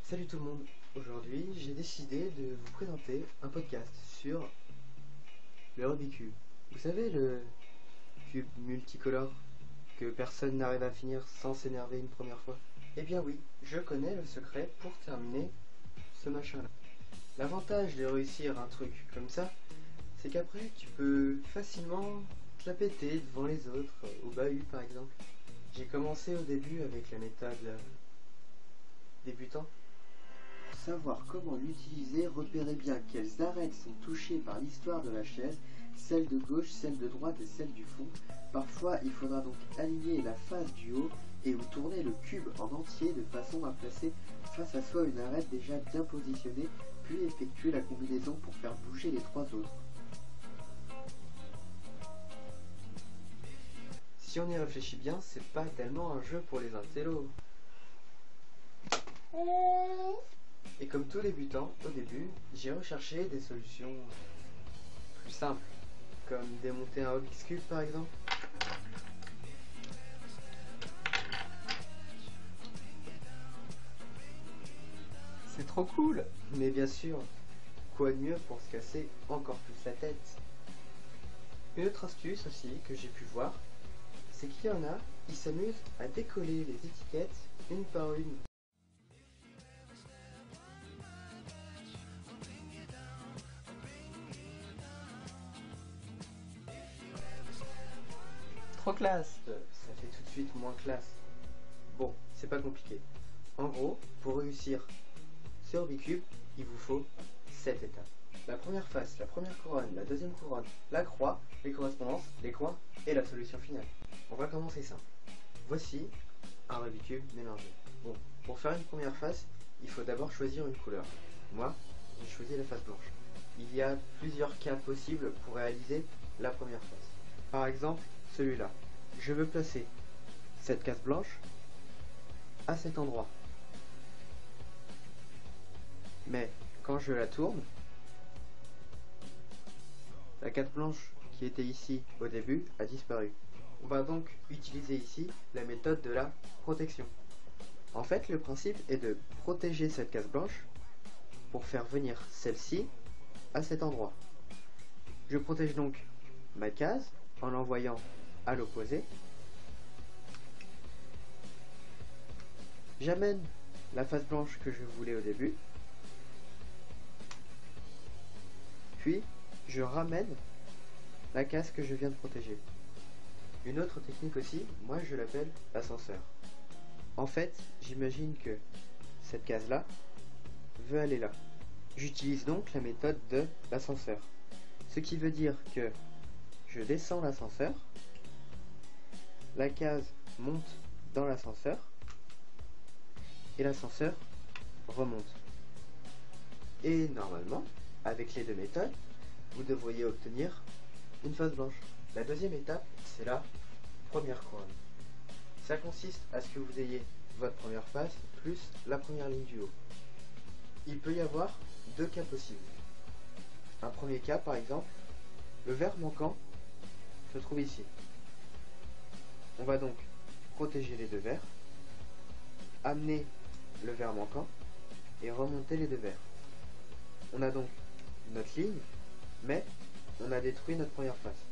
Salut tout le monde, aujourd'hui j'ai décidé de vous présenter un podcast sur le Rubik's Cube. Vous savez, le cube multicolore que personne n'arrive à finir sans s'énerver une première fois? Eh bien oui, je connais le secret pour terminer ce machin là. L'avantage de réussir un truc comme ça, c'est qu'après tu peux facilement te la péter devant les autres, au bahut par exemple. J'ai commencé au début avec la méthode débutant. Pour savoir comment l'utiliser, repérez bien quelles arêtes sont touchées par l'histoire de la chaise, celle de gauche, celle de droite et celle du fond. Parfois, il faudra donc aligner la face du haut et ou tourner le cube en entier de façon à placer face à soi une arête déjà bien positionnée, puis effectuer la combinaison pour faire bouger les trois autres. Si on y réfléchit bien, c'est pas tellement un jeu pour les intellos. Et comme tout débutant, au début, j'ai recherché des solutions plus simples, comme démonter un Rubik's Cube par exemple. C'est trop cool! Mais bien sûr, quoi de mieux pour se casser encore plus la tête? Une autre astuce aussi que j'ai pu voir, c'est qu'il y en a, ils s'amusent à décoller les étiquettes une par une. Trop classe! Ça fait tout de suite moins classe. Bon, c'est pas compliqué. En gros, pour réussir ce Rubik's Cube, il vous faut 7 étapes. La première face, la première couronne, la deuxième couronne, la croix, les correspondances, les coins et la solution finale. On va commencer simple. Voici un Rubik's Cube mélangé. Bon, pour faire une première face, il faut d'abord choisir une couleur. Moi, j'ai choisi la face blanche. Il y a plusieurs cas possibles pour réaliser la première face. Par exemple, celui-là. Je veux placer cette case blanche à cet endroit. Mais quand je la tourne, la case blanche qui était ici au début a disparu. On va donc utiliser ici la méthode de la protection. En fait, le principe est de protéger cette case blanche pour faire venir celle-ci à cet endroit. Je protège donc ma case en l'envoyant à l'opposé. J'amène la face blanche que je voulais au début. Puis, je ramène la case que je viens de protéger. Une autre technique aussi, moi je l'appelle l'ascenseur. En fait, j'imagine que cette case-là veut aller là. J'utilise donc la méthode de l'ascenseur. Ce qui veut dire que je descends l'ascenseur, la case monte dans l'ascenseur, et l'ascenseur remonte. Et normalement, avec les deux méthodes, vous devriez obtenir une face blanche. La deuxième étape, c'est la première couronne. Ça consiste à ce que vous ayez votre première face plus la première ligne du haut. Il peut y avoir deux cas possibles. Un premier cas, par exemple, le vert manquant se trouve ici. On va donc protéger les deux verts, amener le vert manquant et remonter les deux verts. On a donc notre ligne, mais on a détruit notre première face.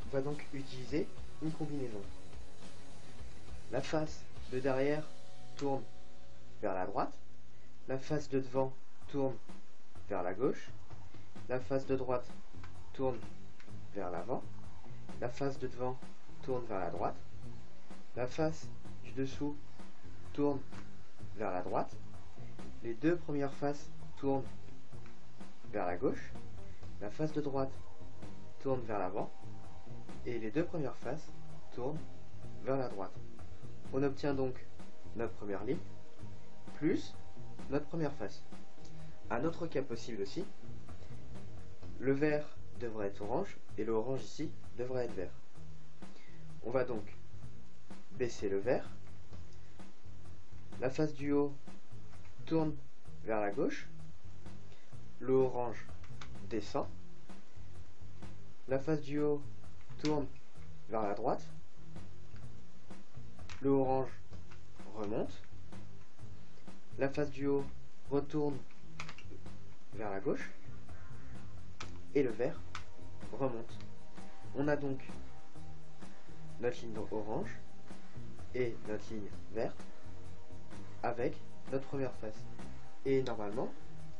On va donc utiliser une combinaison. La face de derrière tourne vers la droite, la face de devant tourne vers la gauche, la face de droite tourne vers l'avant, la face de devant tourne vers la droite, la face du dessous tourne vers la droite, les deux premières faces tournent vers la gauche, la face de droite tourne vers l'avant, et les deux premières faces tournent vers la droite. On obtient donc notre première ligne, plus notre première face. Un autre cas possible aussi, le vert devrait être orange, et le orange ici devrait être vert. On va donc baisser le vert, la face du haut tourne vers la gauche, le orange descend, la face du haut tourne vers la droite, le orange remonte, la face du haut retourne vers la gauche et le vert remonte. On a donc notre ligne orange et notre ligne verte avec notre première face. Et normalement,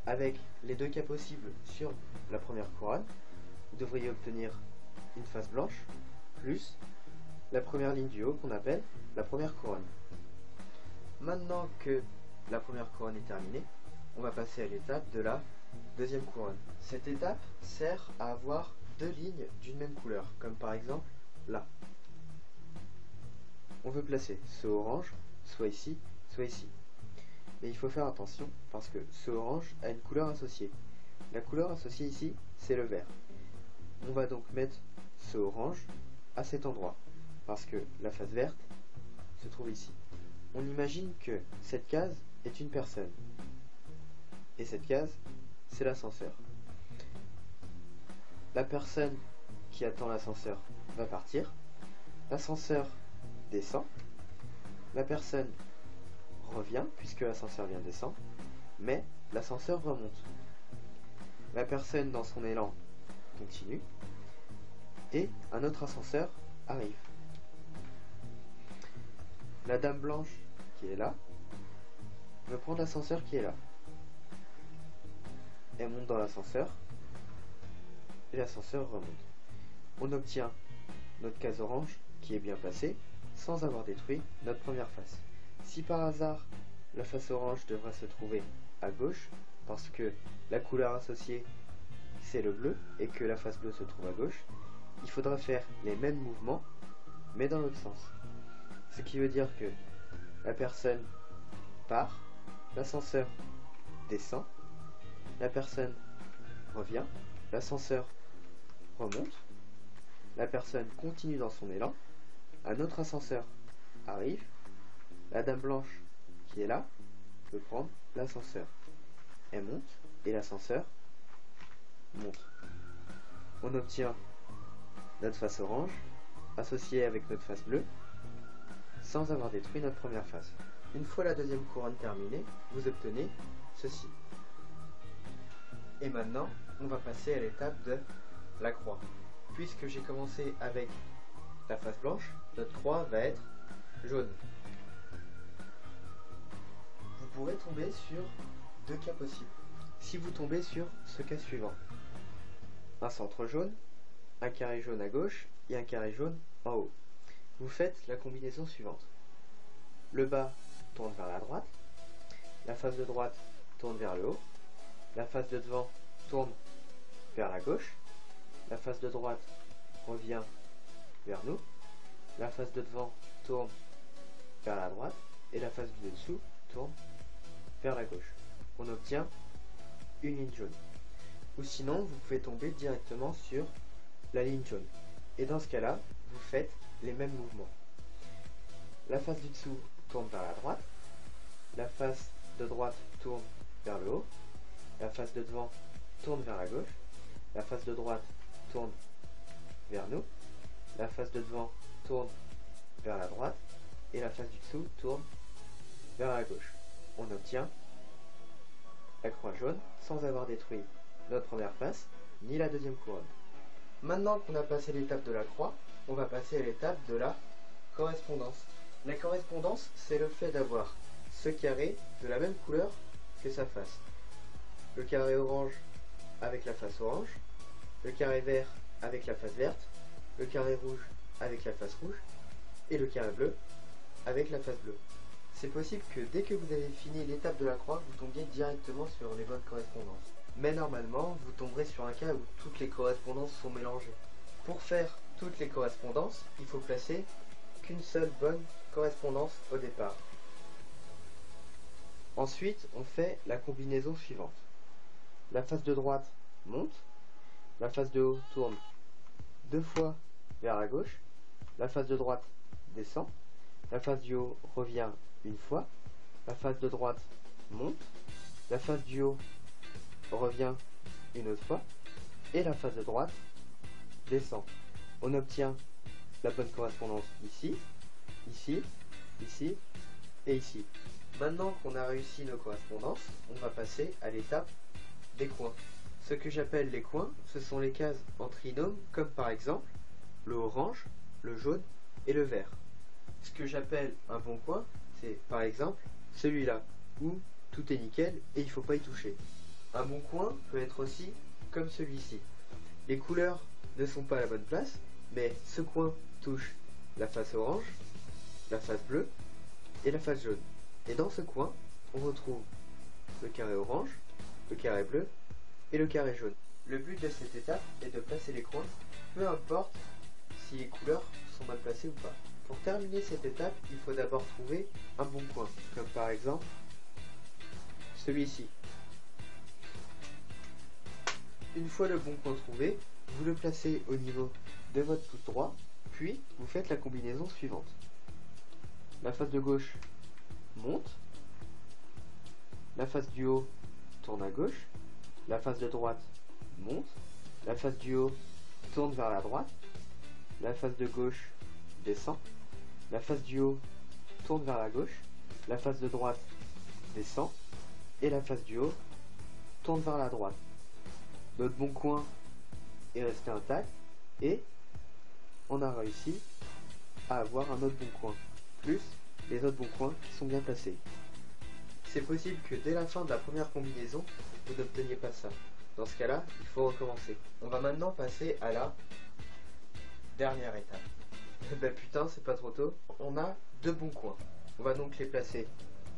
avec les deux cas possibles sur la première couronne, vous devriez obtenir une face blanche plus la première ligne du haut qu'on appelle la première couronne. Maintenant que la première couronne est terminée, on va passer à l'étape de la deuxième couronne. Cette étape sert à avoir deux lignes d'une même couleur, comme par exemple là. On veut placer ce orange soit ici, soit ici. Mais il faut faire attention parce que ce orange a une couleur associée. La couleur associée ici, c'est le vert. On va donc mettre ce orange à cet endroit parce que la face verte se trouve ici. On imagine que cette case est une personne et cette case, c'est l'ascenseur. La personne qui attend l'ascenseur va partir, l'ascenseur descend, la personne revient puisque l'ascenseur vient de descendre, mais l'ascenseur remonte. La personne dans son élan continue et un autre ascenseur arrive. La dame blanche qui est là veut prendre l'ascenseur qui est là. Elle monte dans l'ascenseur et l'ascenseur remonte. On obtient notre case orange qui est bien placée sans avoir détruit notre première face. Si par hasard la face orange devrait se trouver à gauche parce que la couleur associée c'est le bleu et que la face bleue se trouve à gauche, il faudra faire les mêmes mouvements mais dans l'autre sens. Ce qui veut dire que la personne part, l'ascenseur descend, la personne revient, l'ascenseur remonte, la personne continue dans son élan, un autre ascenseur arrive, la dame blanche qui est là peut prendre l'ascenseur. Elle monte et l'ascenseur monte. On obtient notre face orange associée avec notre face bleue sans avoir détruit notre première face. Une fois la deuxième couronne terminée, vous obtenez ceci. Et maintenant, on va passer à l'étape de la croix. Puisque j'ai commencé avec la face blanche, notre croix va être jaune. Vous pourrez tomber sur deux cas possibles. Si vous tombez sur ce cas suivant, un centre jaune, un carré jaune à gauche et un carré jaune en haut, vous faites la combinaison suivante. Le bas tourne vers la droite, la face de droite tourne vers le haut, la face de devant tourne vers la gauche, la face de droite revient vers nous, la face de devant tourne vers la droite et la face du dessous tourne vers la gauche. On obtient une ligne jaune. Ou sinon, vous pouvez tomber directement sur la ligne jaune. Et dans ce cas-là, vous faites les mêmes mouvements. La face du dessous tourne vers la droite, la face de droite tourne vers le haut, la face de devant tourne vers la gauche, la face de droite tourne vers nous, la face de devant tourne vers la droite et la face du dessous tourne vers la gauche. On obtient la croix jaune sans avoir détruit notre première face ni la deuxième couronne. Maintenant qu'on a passé l'étape de la croix, on va passer à l'étape de la correspondance. La correspondance, c'est le fait d'avoir ce carré de la même couleur que sa face. Le carré orange avec la face orange, le carré vert avec la face verte, le carré rouge avec la face rouge et le carré bleu avec la face bleue. C'est possible que dès que vous avez fini l'étape de la croix, vous tombiez directement sur les bonnes correspondances. Mais normalement, vous tomberez sur un cas où toutes les correspondances sont mélangées. Pour faire toutes les correspondances, il faut placer qu'une seule bonne correspondance au départ. Ensuite, on fait la combinaison suivante. La face de droite monte, la face de haut tourne deux fois vers la gauche, la face de droite descend, la face du haut revient une fois, la face de droite monte, la face du haut revient une autre fois, et la face de droite descend. On obtient la bonne correspondance ici, ici, ici et ici. Maintenant qu'on a réussi nos correspondances, on va passer à l'étape des coins. Ce que j'appelle les coins, ce sont les cases en trinôme, comme par exemple le orange, le jaune et le vert. Ce que j'appelle un bon coin, c'est par exemple celui-là, où tout est nickel et il ne faut pas y toucher. Un bon coin peut être aussi comme celui-ci. Les couleurs ne sont pas à la bonne place, mais ce coin touche la face orange, la face bleue et la face jaune. Et dans ce coin, on retrouve le carré orange, le carré bleu et le carré jaune. Le but de cette étape est de placer les coins, peu importe si les couleurs sont mal placées ou pas. Pour terminer cette étape, il faut d'abord trouver un bon coin, comme par exemple celui-ci. Une fois le bon coin trouvé, vous le placez au niveau de votre pouce droit, puis vous faites la combinaison suivante. La face de gauche monte, la face du haut tourne à gauche, la face de droite monte, la face du haut tourne vers la droite, la face de gauche descend, la face du haut tourne vers la gauche, la face de droite descend et la face du haut tourne vers la droite. Notre bon coin est resté intact et on a réussi à avoir un autre bon coin, plus les autres bons coins qui sont bien placés. C'est possible que dès la fin de la première combinaison, vous n'obteniez pas ça. Dans ce cas-là, il faut recommencer. On va maintenant passer à la dernière étape. Ben putain, c'est pas trop tôt. On a deux bons coins. On va donc les placer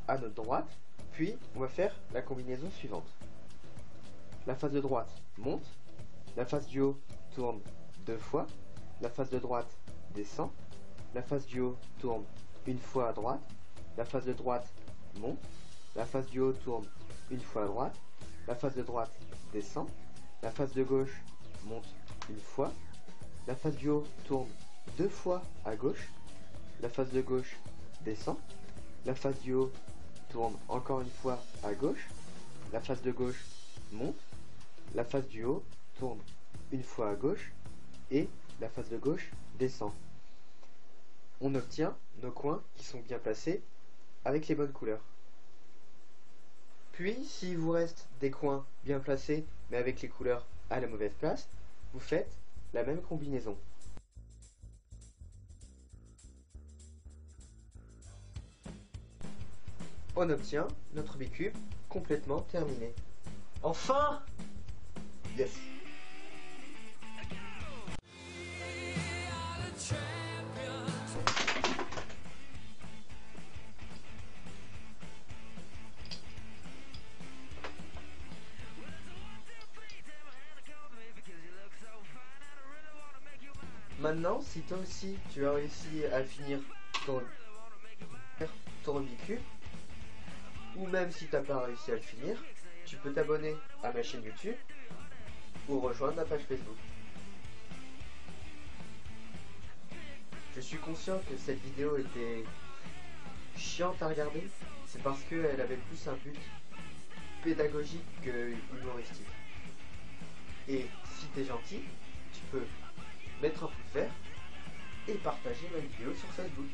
à notre droite, puis on va faire la combinaison suivante. La face de droite monte, la face du haut tourne deux fois, la face de droite descend, la face du haut tourne une fois à droite, la face de droite monte, la face du haut tourne une fois à droite, la face de droite descend, la face de gauche monte une fois, la face du haut tourne deux fois à gauche, la face de gauche descend, la face du haut tourne encore une fois à gauche, la face de gauche monte, la face du haut tourne une fois à gauche et la face de gauche descend. On obtient nos coins qui sont bien placés avec les bonnes couleurs. Puis, s'il vous reste des coins bien placés mais avec les couleurs à la mauvaise place, vous faites la même combinaison. On obtient notre bicube complètement terminé. Enfin! Yes! Maintenant, si toi aussi tu as réussi à finir ton bicube, ou même si tu n'as pas réussi à le finir, tu peux t'abonner à ma chaîne YouTube ou rejoindre ma page Facebook. Je suis conscient que cette vidéo était chiante à regarder, c'est parce qu'elle avait plus un but pédagogique que humoristique. Et si t'es gentil, tu peux mettre un pouce vert et partager ma vidéo sur Facebook.